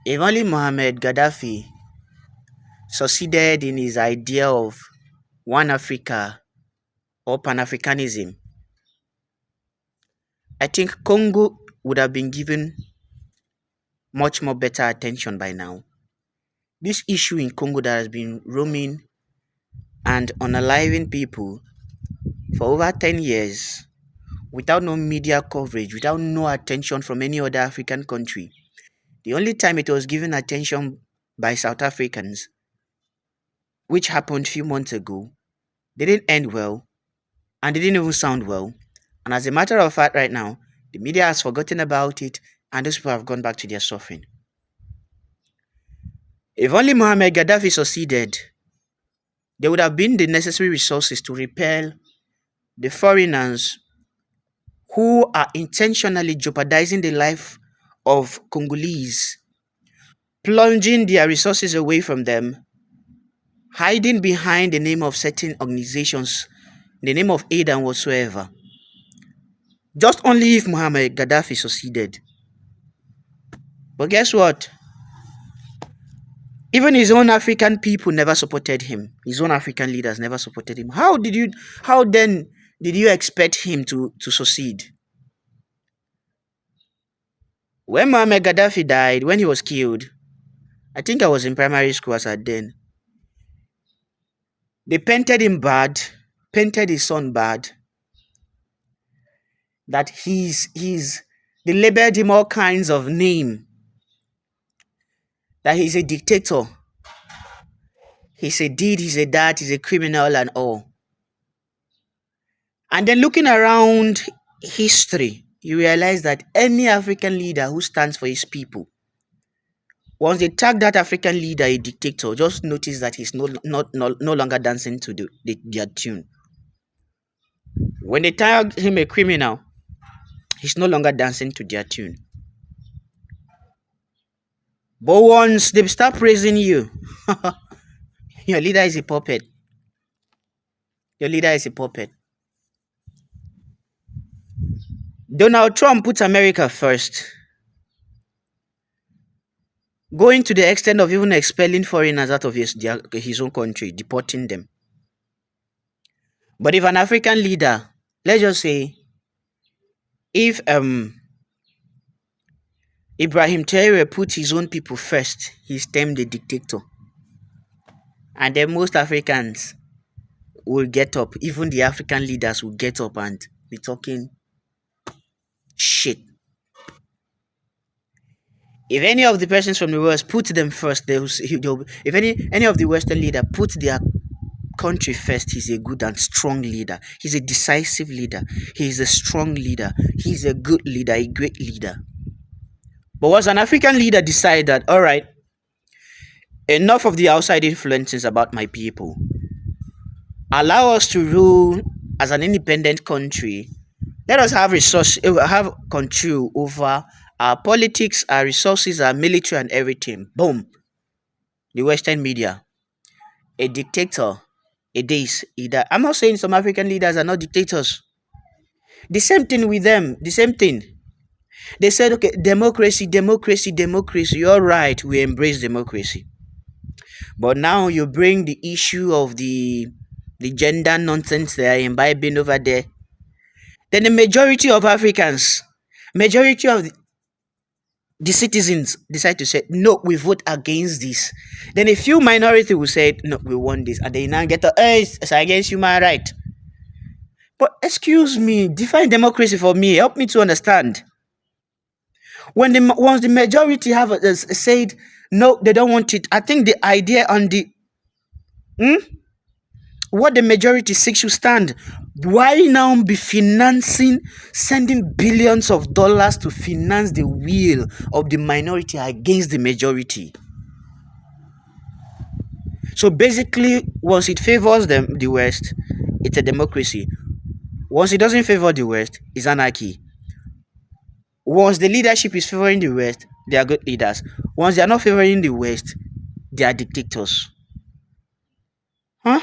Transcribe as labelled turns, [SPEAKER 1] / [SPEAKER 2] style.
[SPEAKER 1] If only Muhammad Gaddafi succeeded in his idea of one Africa or Pan Africanism, I think Congo would have been given much more better attention by now. This issue in Congo that has been roaming and unaliving people for over 10 years without no media coverage, without no attention from any other African country. The only time it was given attention by South Africans, which happened a few months ago, they didn't end well and they didn't even sound well. And as a matter of fact, right now, the media has forgotten about it and those people have gone back to their suffering. If only Muhammad Gaddafi succeeded, there would have been the necessary resources to repel the foreigners who are intentionally jeopardizing the life of Congolese, plunging their resources away from them, hiding behind the name of certain organizations, the name of aid and whatsoever. Just only if Muhammad Gaddafi succeeded. But guess what? Even his own African people never supported him. His own African leaders never supported him. How then did you expect him to succeed? When Muhammad Gaddafi died, when he was killed, I think I was in primary school as at then. They painted him bad, painted his son bad. That they labeled him all kinds of name. That he's a dictator. He's a deed, he's a that, he's a criminal and all. And then looking around history, you realize that any African leader who stands for his people, once they tag that African leader a dictator, just notice that he's no longer dancing to their tune. When they tag him a criminal, he's no longer dancing to their tune. But once they start praising you, your leader is a puppet. Your leader is a puppet. Donald Trump puts America first, going to the extent of even expelling foreigners out of his own country, deporting them. But if an African leader, let's just say, if Ibrahim Traore put his own people first, he's termed a dictator. And then most Africans will get up, even the African leaders will get up and be talking shit. If any of the persons from the West put them first, if any of the Western leader put their country first, he's a good and strong leader. He's a decisive leader. He's a strong leader. He's a good leader, a great leader. But once an African leader decide that, all right, enough of the outside influences about my people, allow us to rule as an independent country, let us have have control over our politics, our resources, our military and everything. Boom. The Western media. A dictator. A days. I'm not saying some African leaders are not dictators. The same thing with them. The same thing. They said, okay, democracy. You're right. We embrace democracy. But now you bring the issue of the gender nonsense they are imbibing over there. Then the majority of Africans, majority of the citizens decide to say, no, we vote against this. Then a few minority will say, no, we want this. And they now get it's against human right. But excuse me, define democracy for me. Help me to understand. Once the majority have said, no, they don't want it. I think the idea on what the majority seeks should stand. Why now be sending billions of dollars to finance the will of the minority against the majority? So basically, once it favors the West, it's a democracy. Once it doesn't favor the West, it's anarchy. Once the leadership is favoring the West, they are good leaders. Once they are not favoring the West, they are dictators. Huh?